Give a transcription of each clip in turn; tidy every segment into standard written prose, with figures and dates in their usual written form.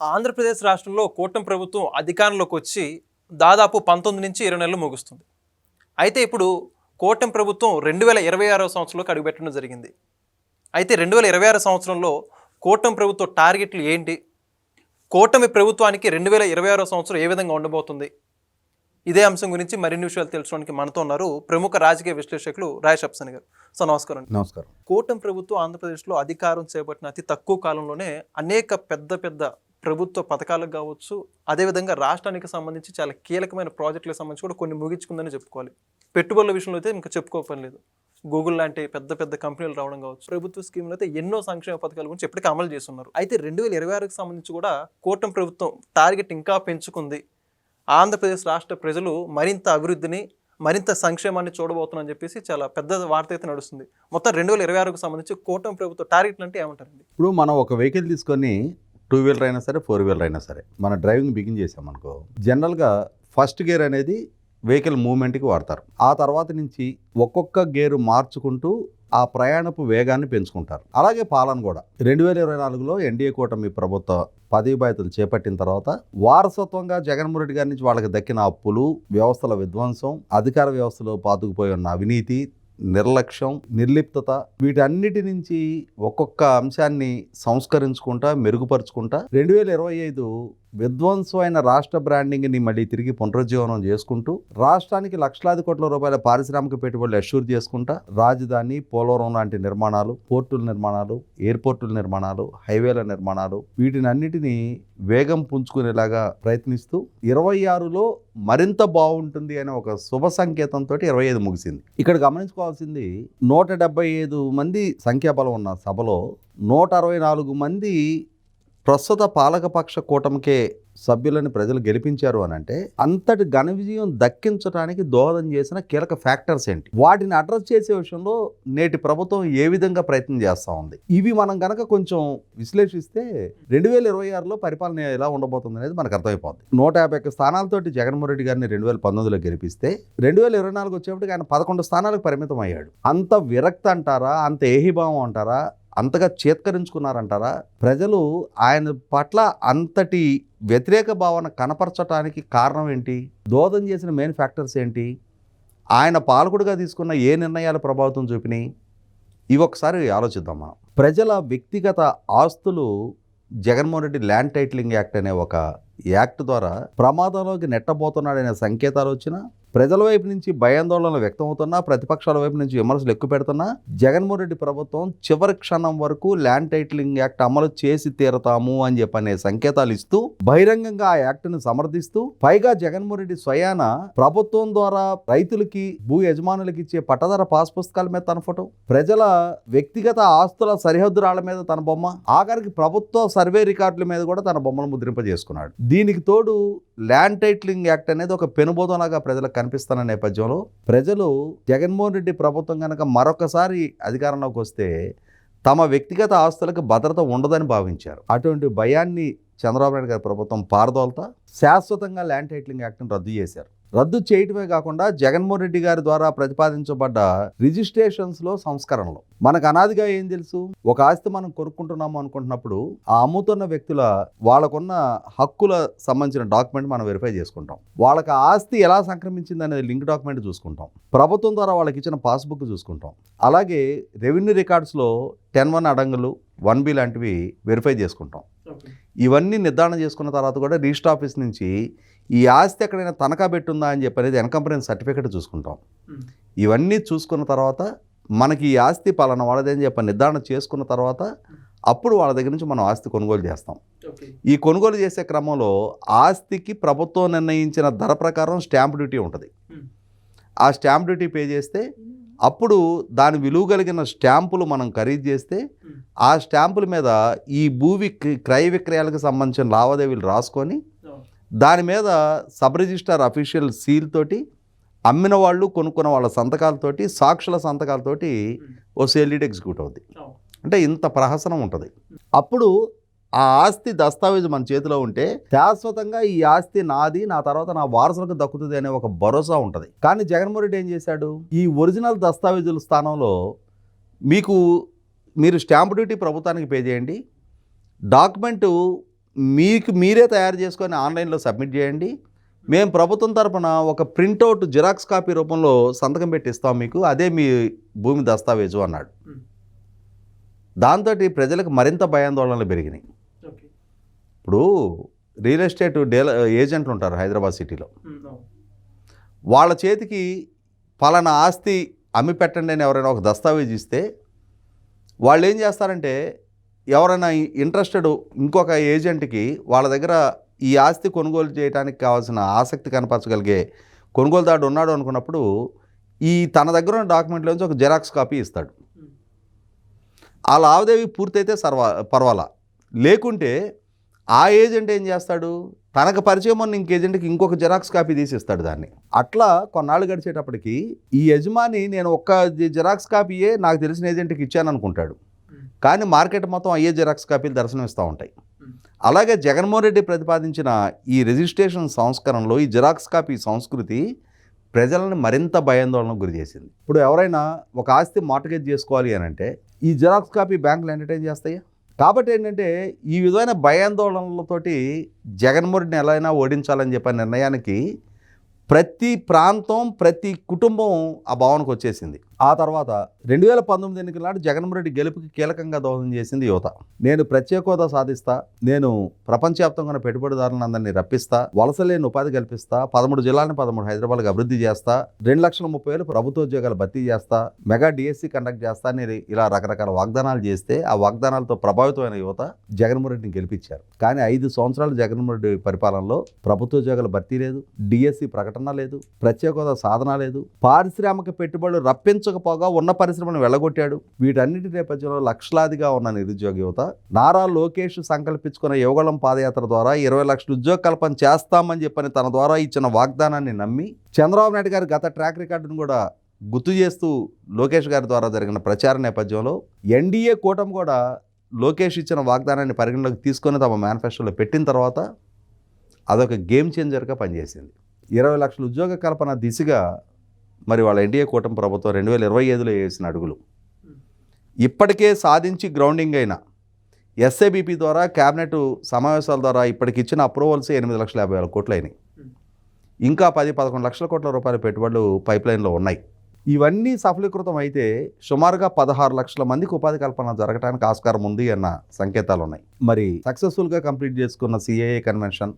ఆంధ్రప్రదేశ్ రాష్ట్రంలో కూటమి ప్రభుత్వం అధికారంలోకి వచ్చి దాదాపు 19 నుంచి 20 నెలలు ముగుస్తుంది. అయితే ఇప్పుడు కూటమి ప్రభుత్వం 2026వ సంవత్సరంలోకి అడుగుపెట్టడం జరిగింది. అయితే 2026 సంవత్సరంలో కూటమి ప్రభుత్వ టార్గెట్లు ఏంటి? కూటమి ప్రభుత్వానికి 2026వ సంవత్సరం ఏ విధంగా ఉండబోతుంది? ఇదే అంశం గురించి మరిన్ని విషయాలు తెలుసుకోవడానికి మనతో ఉన్నారు ప్రముఖ రాజకీయ విశ్లేషకులు రాయ్ షప్సన్ గారు. సార్ నమస్కారం. నమస్కారం. కూటమి ప్రభుత్వం ఆంధ్రప్రదేశ్లో అధికారం చేపట్టిన అతి తక్కువ కాలంలోనే అనేక పెద్ద ప్రభుత్వ పథకాలకు కావచ్చు, అదేవిధంగా రాష్ట్రానికి సంబంధించి చాలా కీలకమైన ప్రాజెక్టులకు సంబంధించి కూడా కొన్ని ముగించుకుందని చెప్పుకోవాలి. పెట్టుబడుల విషయంలో అయితే ఇంకా చెప్పుకోపని లేదు. గూగుల్ లాంటి పెద్ద కంపెనీలు రావడం కావచ్చు, ప్రభుత్వ స్కీములు అయితే ఎన్నో సంక్షేమ పథకాల గురించి ఎప్పటికీ అమలు చేస్తున్నారు. అయితే 2026కి సంబంధించి కూడా కూటమి ప్రభుత్వం టార్గెట్ ఇంకా పెంచుకుంది. ఆంధ్రప్రదేశ్ రాష్ట్ర ప్రజలు మరింత అభివృద్ధిని, మరింత సంక్షేమాన్ని చూడబోతున్నారని చెప్పేసి చాలా పెద్ద వార్త అయితే నడుస్తుంది. మొత్తం 2026కు సంబంధించి కూటమి ప్రభుత్వ టార్గెట్లు అంటే ఏమంటారండి? ఇప్పుడు మనం ఒక వెహికల్ తీసుకొని 2 వీలర్ అయినా సరే 4 వీలర్ అయినా సరే మన డ్రైవింగ్ బిగిన్ చేసామనుకో, జనరల్గా ఫస్ట్ గేర్ అనేది వెహికల్ మూవ్మెంట్కి వాడతారు. ఆ తర్వాత నుంచి ఒక్కొక్క గేరు మార్చుకుంటూ ఆ ప్రయాణపు వేగాన్ని పెంచుకుంటారు. అలాగే పాలన కూడా 2024లో ఎన్డీఏ కూటమి ప్రభుత్వ పదవి బాధ్యతలు చేపట్టిన తర్వాత వారసత్వంగా జగన్మోహన్ రెడ్డి గారి నుంచి వాళ్ళకి దక్కిన అప్పులు, వ్యవస్థల విధ్వంసం, అధికార వ్యవస్థలో పాతుకుపోయి ఉన్న అవినీతి, నిర్లక్ష్యం, నిర్లిప్తత, వీటన్నిటి నుంచి ఒక్కొక్క అంశాన్ని సంస్కరించుకుంటా, మెరుగుపరుచుకుంటా 2025 విధ్వంసమైన రాష్ట్ర బ్రాండింగ్ని మళ్ళీ తిరిగి పునరుజ్జీవనం చేసుకుంటూ రాష్ట్రానికి లక్షలాది కోట్ల రూపాయల పారిశ్రామిక పెట్టుబడులు అష్యూర్ చేసుకుంటా రాజధాని, పోలవరం లాంటి నిర్మాణాలు, పోర్టుల నిర్మాణాలు, ఎయిర్పోర్టుల నిర్మాణాలు, హైవేల నిర్మాణాలు, వీటిని అన్నిటినీ వేగం పుంజుకునేలాగా ప్రయత్నిస్తూ 26లో మరింత బాగుంటుంది అనే ఒక శుభ సంకేతంతో 25 ముగిసింది. ఇక్కడ గమనించుకోవాల్సింది 175 మంది సంఖ్యాబలం ఉన్న సభలో 164 మంది ప్రస్తుత పాలకపక్ష కూటమికే సభ్యులని ప్రజలు గెలిపించారు అని అంటే అంతటి ఘన విజయం దక్కించడానికి దోహదం చేసిన కీలక ఫ్యాక్టర్స్ ఏంటి, వాటిని అడ్రస్ చేసే విషయంలో నేటి ప్రభుత్వం ఏ విధంగా ప్రయత్నం చేస్తూ ఉంది, ఇవి మనం కనుక కొంచెం విశ్లేషిస్తే 2026లో పరిపాలన ఎలా ఉండబోతుంది అనేది మనకు అర్థమైపోతుంది. 151 స్థానాలతోటి జగన్మోహన్ రెడ్డి గారిని 2019లో గెలిపిస్తే 2024 వచ్చేప్పటికి ఆయన 11 స్థానాలకు పరిమితం అయ్యాడు. అంత విరక్తి అంటారా, అంత ఏహిభావం అంటారా, అంతగా చేత్కరించుకున్నారంటారా? ప్రజలు ఆయన పట్ల అంతటి వ్యతిరేక భావన కనపరచడానికి కారణం ఏంటి? దోహదం చేసిన మెయిన్ ఫ్యాక్టర్స్ ఏంటి? ఆయన పాలకుడిగా తీసుకున్న ఏ నిర్ణయాలు ప్రభావితం చూపినాయి? ఇవి ఒకసారి ఆలోచిద్దాం మనం. ప్రజల వ్యక్తిగత ఆస్తులు Jaganmohan Reddy land titling act అనే ఒక యాక్ట్ ద్వారా ప్రమాదంలోకి నెట్టబోతున్నాడనే సంకేతాలు వచ్చినా, ప్రజల వైపు నుంచి భయాందోళనలు వ్యక్తమవుతున్నా, ప్రతిపక్షాల వైపు నుంచి విమర్శలు ఎక్కువ పెడుతున్నా, జగన్మోహన్ రెడ్డి ప్రభుత్వం చివరి క్షణం వరకు ల్యాండ్ టైటిలింగ్ యాక్ట్ అమలు చేసి తీరతాము అని చెప్పనే సంకేతాలు ఇస్తూ బహిరంగంగా ఆ యాక్ట్ను సమర్థిస్తూ, పైగా జగన్మోహన్ రెడ్డి స్వయాన ప్రభుత్వం ద్వారా రైతులకి, భూ యజమానులకి ఇచ్చే పట్టదార పాస్ పుస్తకాల మీద తన ఫోటో, ప్రజల వ్యక్తిగత ఆస్తుల సరిహద్దు రాళ్ల మీద తన బొమ్మ, ఆఖరికి ప్రభుత్వ సర్వే రికార్డుల మీద కూడా తన బొమ్మను ముద్రింపజేసుకున్నాడు. దీనికి తోడు ల్యాండ్ టైటిలింగ్ యాక్ట్ అనేది ఒక పెనుబోధనలాగా ప్రజలకు కనిపిస్తున్న నేపథ్యంలో ప్రజలు జగన్మోహన్ రెడ్డి ప్రభుత్వం కనుక మరొకసారి అధికారంలోకి వస్తే తమ వ్యక్తిగత ఆస్తులకు భద్రత ఉండదని భావించారు. అటువంటి భయాన్ని చంద్రబాబు నాయుడు గారి ప్రభుత్వం పారదోలతా శాశ్వతంగా ల్యాండ్ టైటిలింగ్ యాక్ట్ను రద్దు చేశారు. రద్దు చేయటమే కాకుండా జగన్మోహన్ రెడ్డి గారి ద్వారా ప్రతిపాదించబడ్డ రిజిస్ట్రేషన్స్లో సంస్కరణలు, మనకు అనాదిగా ఏం తెలుసు, ఒక ఆస్తి మనం కొనుక్కుంటున్నాము అనుకుంటున్నప్పుడు ఆ అమ్ముతున్న వ్యక్తుల వాళ్ళకున్న హక్కుల సంబంధించిన డాక్యుమెంట్ మనం వెరిఫై చేసుకుంటాం. వాళ్ళకి ఆ ఆస్తి ఎలా సంక్రమించింది అనేది లింక్ డాక్యుమెంట్ చూసుకుంటాం. ప్రభుత్వం ద్వారా వాళ్ళకి ఇచ్చిన పాస్బుక్ చూసుకుంటాం. అలాగే రెవెన్యూ రికార్డ్స్లో 10(1) అడంగులు, 1B లాంటివి వెరిఫై చేసుకుంటాం. ఇవన్నీ నిర్ధారణ చేసుకున్న తర్వాత కూడా రిజిస్టర్ ఆఫీస్ నుంచి ఈ ఆస్తి ఎక్కడైనా తనఖా పెట్టుందా అని చెప్పనేది ఎన్కంపరెన్స్ సర్టిఫికేట్ చూసుకుంటాం. ఇవన్నీ చూసుకున్న తర్వాత మనకి ఈ ఆస్తి పలానా వాళ్ళదని చెప్పి నిర్ధారణ చేసుకున్న తర్వాత అప్పుడు వాళ్ళ దగ్గర నుంచి మనం ఆస్తి కొనుగోలు చేస్తాం. ఈ కొనుగోలు చేసే క్రమంలో ఆస్తికి ప్రభుత్వం నిర్ణయించిన ధర ప్రకారం స్టాంప్ డ్యూటీ ఉంటుంది. ఆ స్టాంప్ డ్యూటీ పే చేస్తే అప్పుడు దాని విలువ కలిగిన స్టాంపులు మనం ఖరీదు చేస్తే ఆ స్టాంపుల మీద ఈ క్రయ విక్రయాలకు సంబంధించిన లావాదేవీలు రాసుకొని దాని మీద సబ్ రిజిస్ట్రార్ అఫీషియల్ సీల్ తోటి అమ్మిన వాళ్ళు, కొనుక్కున్న వాళ్ళ సంతకాలతోటి, సాక్షుల సంతకాలతోటి ఓ సేల్ డీడ్ ఎగ్జిక్యూట్ అవుద్ది. అంటే ఇంత ప్రహసనం ఉంటుంది. అప్పుడు ఆ ఆస్తి దస్తావేజు మన చేతిలో ఉంటే శాశ్వతంగా ఈ ఆస్తి నాది, నా తర్వాత నా వారసులకు దక్కుతుంది అనే ఒక భరోసా ఉంటుంది. కానీ జగన్మోహన్ రెడ్డి ఏం చేశాడు, ఈ ఒరిజినల్ దస్తావేజుల స్థానంలో మీరు స్టాంప్ డ్యూటీ ప్రభుత్వానికి పే చేయండి, డాక్యుమెంటు మీకు మీరే తయారు చేసుకొని ఆన్లైన్లో సబ్మిట్ చేయండి, మేము ప్రభుత్వం తరపున ఒక ప్రింట్అవుట్ జిరాక్స్ కాపీ రూపంలో సంతకం పెట్టి ఇస్తాం మీకు, అదే మీ భూమి దస్తావేజు అన్నాడు. దాంతో ప్రజలకు మరింత భయాందోళనలు పెరిగినాయి. ఇప్పుడు రియల్ ఎస్టేట్ ఏజెంట్లు ఉంటారు హైదరాబాద్ సిటీలో, వాళ్ళ చేతికి పలానా ఆస్తి అమ్మి పెట్టండి అని ఎవరైనా ఒక దస్తావేజ్ ఇస్తే వాళ్ళు ఏం చేస్తారంటే, ఎవరైనా ఇంట్రెస్టెడ్ ఇంకొక ఏజెంట్కి వాళ్ళ దగ్గర ఈ ఆస్తి కొనుగోలు చేయడానికి కావాల్సిన ఆసక్తి కనపరచగలిగే కొనుగోలుదారుడు ఉన్నాడు అనుకున్నప్పుడు తన దగ్గర ఉన్న డాక్యుమెంట్లోంచి ఒక జెరాక్స్ కాపీ ఇస్తాడు. ఆ లావాదేవీ పూర్తయితే పర్వాలా, లేకుంటే ఆ ఏజెంట్ ఏం చేస్తాడు, తనకు పరిచయం ఉన్న ఏజెంట్కి ఇంకొక జెరాక్స్ కాపీ తీసి ఇస్తాడు దాన్ని. అట్లా కొన్నాళ్ళు గడిచేటప్పటికి ఈ యజమాని నేను ఒక్క జెరాక్స్ కాపీయే నాకు తెలిసిన ఏజెంట్కి ఇచ్చాను అనుకుంటాడు, కానీ మార్కెట్ మొత్తం అయ్యే జెరాక్స్ కాపీలు దర్శనమిస్తూ ఉంటాయి. అలాగే జగన్మోహన్ రెడ్డి ప్రతిపాదించిన ఈ రిజిస్ట్రేషన్ సంస్కరణలో ఈ జిరాక్స్ కాపీ సంస్కృతి ప్రజలను మరింత భయాందోళనకు గురి చేసింది. ఇప్పుడు ఎవరైనా ఒక ఆస్తి మార్టగేజ్ చేసుకోవాలి అని అంటే ఈ జిరాక్స్ కాపీ బ్యాంకులు ఎంటర్టైన్ చేస్తాయి. కాబట్టి ఏంటంటే ఈ విధమైన భయాందోళనలతోటి జగన్మోహన్ రెడ్డిని ఎలా అయినా ఓడించాలని చెప్పిన నిర్ణయానికి ప్రతి ప్రాంతం ప్రతి కుటుంబం ఆ భావనకు వచ్చేసింది. ఆ తర్వాత 2019 ఎన్నికల నాడు జగన్మోహన్ రెడ్డి గెలుపుకి కీలకంగా దోహదం చేసింది యువత. నేను ప్రత్యేక హోదా సాధిస్తా, నేను ప్రపంచవ్యాప్తంగా ఉన్న పెట్టుబడిదారులందరినీ రప్పిస్తా, వలసలేని ఉపాధి కల్పిస్తా, 13 జిల్లాలను 13 హైదరాబాద్కి అభివృద్ధి చేస్తా, 2,30,000 ప్రభుత్వ ఉద్యోగాలు భర్తీ చేస్తా, మెగా డిఎస్సి కండక్ట్ చేస్తా అని ఇలా రకరకాల వాగ్దానాలు చేస్తే ఆ వాగ్దానాలతో ప్రభావితమైన యువత జగన్మోహన్ రెడ్డిని గెలిపించారు. కానీ 5 సంవత్సరాలు జగన్మోహన్ రెడ్డి పరిపాలనలో ప్రభుత్వ ఉద్యోగాలు భర్తీ లేదు, డిఎస్సి ప్రకటన లేదు, ప్రత్యేక హోదా సాధన లేదు, పారిశ్రామిక పెట్టుబడులు రప్పించకపోగా ఉన్న పరిశ్రమను వెళ్ళగొట్టాడు. వీటన్నిటి నేపథ్యంలో లక్షలాదిగా ఉన్న నిరుద్యోగ యువత నారా లోకేష్ సంకల్పించుకున్న యువగళం పాదయాత్ర ద్వారా 20 లక్షల ఉద్యోగ కల్పన చేస్తామని చెప్పని తన ద్వారా ఇచ్చిన వాగ్దానాన్ని నమ్మి చంద్రబాబు నాయుడు గారి గత ట్రాక్ రికార్డును కూడా గుర్తు చేస్తూ లోకేష్ గారి ద్వారా జరిగిన ప్రచార నేపథ్యంలో ఎన్డీఏ కూటమి కూడా లోకేష్ ఇచ్చిన వాగ్దానాన్ని పరిగణలోకి తీసుకొని తమ మేనిఫెస్టోలో పెట్టిన తర్వాత అదొక గేమ్ చేంజర్గా పనిచేసింది. 20 లక్షల ఉద్యోగ కల్పన దిశగా మరి వాళ్ళ ఎన్డీఏ కూటమి ప్రభుత్వం 2025లో వేసిన అడుగులు ఇప్పటికే సాధించి గ్రౌండింగ్ అయిన ఎస్ఏబిపి ద్వారా క్యాబినెట్ సమావేశాల ద్వారా ఇప్పటికి ఇచ్చిన అప్రూవల్స్ 8,50,000 కోట్లు అయినాయి. ఇంకా 10-11 లక్షల కోట్ల రూపాయల పెట్టుబడులు పైప్లైన్లో ఉన్నాయి. ఇవన్నీ సఫలీకృతం అయితే సుమారుగా 16 లక్షల మందికి ఉపాధి కల్పన జరగడానికి ఆస్కారం ఉంది అన్న సంకేతాలు ఉన్నాయి. మరి సక్సెస్ఫుల్గా కంప్లీట్ చేసుకున్న సిఏఏ కన్వెన్షన్,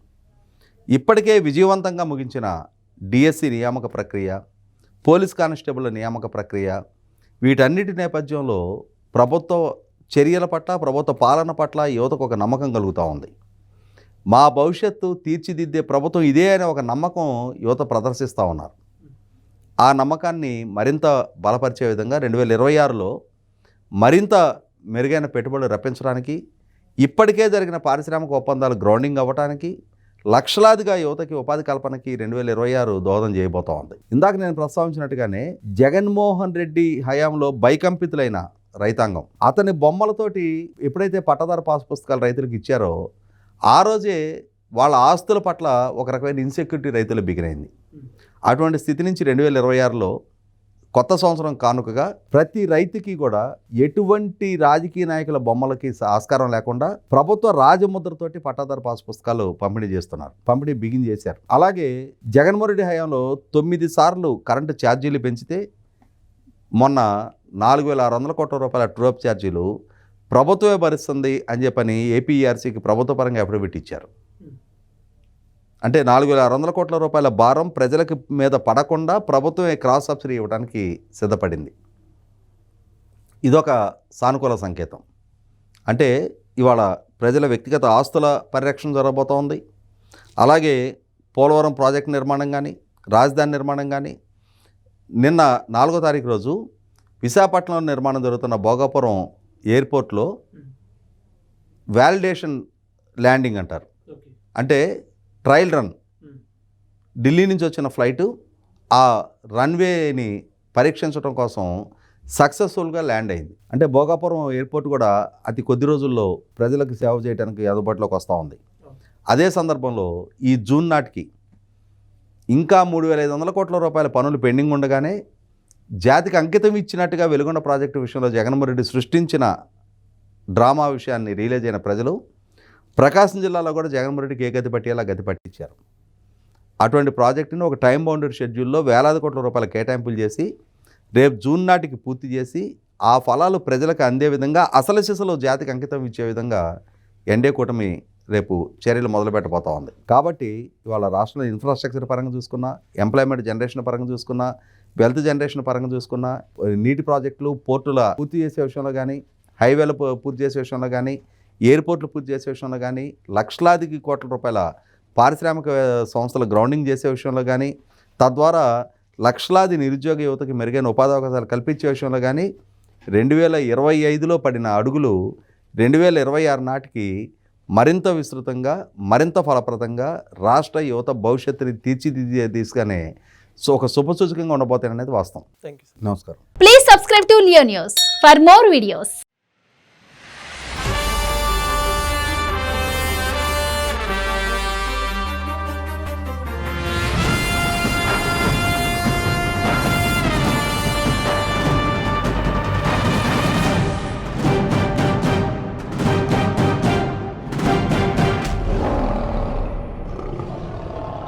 ఇప్పటికే విజయవంతంగా ముగించిన డిఎస్సి నియామక ప్రక్రియ, పోలీస్ కానిస్టేబుల్ నియామక ప్రక్రియ, వీటన్నిటి నేపథ్యంలో ప్రభుత్వ చర్యల పట్ల ప్రభుత్వ పాలన పట్ల యువతకు ఒక నమ్మకం కలుగుతూ ఉంది. మా భవిష్యత్తు తీర్చిదిద్దే ప్రభుత్వం ఇదే అనే ఒక నమ్మకం యువత ప్రదర్శిస్తూ ఉన్నారు. ఆ నమ్మకాన్ని మరింత బలపరిచే విధంగా 2026లో మరింత మెరుగైన పెట్టుబడులు రప్పించడానికి, ఇప్పటికే జరిగిన పారిశ్రామిక ఒప్పందాలు గ్రౌండింగ్ అవ్వడానికి, లక్షలాదిగా యువతకి ఉపాధి కల్పనకి 2026 దోహదం చేయబోతా ఉంది. ఇందాక నేను ప్రస్తావించినట్టుగానే జగన్మోహన్ రెడ్డి హయాంలో భయకంపితులైన రైతాంగం అతని బొమ్మలతోటి ఎప్పుడైతే పట్టదారు పాస్ పుస్తకాలు రైతులకు ఇచ్చారో ఆ రోజే వాళ్ళ ఆస్తుల పట్ల ఒక రకమైన ఇన్సెక్యూరిటీ రైతులు బిగినైంది. అటువంటి స్థితి నుంచి 2026లో కొత్త సంవత్సరం కానుకగా ప్రతి రైతుకి కూడా ఎటువంటి రాజకీయ నాయకుల బొమ్మలకి ఆస్కారం లేకుండా ప్రభుత్వ రాజముద్రతోటి పట్టాదారు పాస్ పుస్తకాలు పంపిణీ చేస్తున్నారు, పంపిణీ బిగిన్ చేశారు. అలాగే జగన్మోహన్ రెడ్డి హయాంలో 9 సార్లు కరెంటు ఛార్జీలు పెంచితే మొన్న 4,600 కోట్ల రూపాయల ట్రూఅప్ ఛార్జీలు ప్రభుత్వమే భరిస్తుంది అని చెప్పని ఏపీఆర్సీకి ప్రభుత్వ పరంగా అఫిడవిట్ ఇచ్చారు. అంటే 4,600 కోట్ల రూపాయల భారం ప్రజలకు మీద పడకుండా ప్రభుత్వమే క్రాస్ సబ్సిడీ ఇవ్వడానికి సిద్ధపడింది. ఇదొక సానుకూల సంకేతం. అంటే ఇవాళ ప్రజల వ్యక్తిగత ఆస్తుల పరిరక్షణ జరగబోతోంది. అలాగే పోలవరం ప్రాజెక్టు నిర్మాణం కానీ, రాజధాని నిర్మాణం కానీ, నిన్న 4వ తారీఖు రోజు విశాఖపట్నంలో నిర్మాణం జరుగుతున్న భోగాపురం ఎయిర్పోర్ట్లో వ్యాలిడేషన్ ల్యాండింగ్ అంటారు. అంటే ట్రయల్ రన్, ఢిల్లీ నుంచి వచ్చిన ఫ్లైటు ఆ రన్వేని పరీక్షించడం కోసం సక్సెస్ఫుల్గా ల్యాండ్ అయింది. అంటే భోగాపురం ఎయిర్పోర్ట్ కూడా అతి కొద్ది రోజుల్లో ప్రజలకు సేవ చేయడానికి అందుబాటులోకి వస్తూ ఉంది. అదే సందర్భంలో ఈ జూన్ నాటికి ఇంకా 3,500 కోట్ల రూపాయల పనులు పెండింగ్ ఉండగానే జాతికి అంకితం ఇచ్చినట్టుగా వెలుగొండ ప్రాజెక్టు విషయంలో జగన్మోహన్ రెడ్డి సృష్టించిన డ్రామా విషయాన్ని రియలైజ్ అయిన ప్రజలు ప్రకాశం జిల్లాలో కూడా జగన్మోహన్ రెడ్డికి ఏ గతి పట్టేలా గతి పట్టించారు. అటువంటి ప్రాజెక్టును ఒక టైం బౌండెడ్ షెడ్యూల్లో వేలాది కోట్ల రూపాయల కేటాయింపులు చేసి రేపు జూన్ నాటికి పూర్తి చేసి ఆ ఫలాలు ప్రజలకు అందే విధంగా అసలు సిసలు జాతికి అంకితం ఇచ్చే విధంగా ఎన్డీఏ కూటమి రేపు చర్యలు మొదలుపెట్టబోతా ఉంది. కాబట్టి ఇవాళ రాష్ట్రంలో ఇన్ఫ్రాస్ట్రక్చర్ పరంగా చూసుకున్నా, ఎంప్లాయ్మెంట్ జనరేషన్ పరంగా చూసుకున్నా, వెల్త్ జనరేషన్ పరంగా చూసుకున్నా, నీటి ప్రాజెక్టులు, పోర్టుల పూర్తి చేసే విషయంలో కానీ, హైవేలు పూర్తి చేసే విషయంలో కానీ, ఎయిర్పోర్ట్లు పూర్తి చేసే విషయంలో కానీ, లక్షలాది కోట్ల రూపాయల పారిశ్రామిక సంస్థల గ్రౌండింగ్ చేసే విషయంలో కానీ, తద్వారా లక్షలాది నిరుద్యోగ యువతకి మెరుగైన ఉపాధి అవకాశాలు కల్పించే విషయంలో కానీ 2025లో పడిన అడుగులు 2026 నాటికి మరింత విస్తృతంగా, మరింత ఫలప్రదంగా రాష్ట్ర యువత భవిష్యత్తుని తీర్చిదిద్దే దిశగానే ఒక శుభసూచకంగా ఉండబోతాయనేది వాస్తవం. Thank you. నమస్కారం. Please subscribe to Leo News for more videos.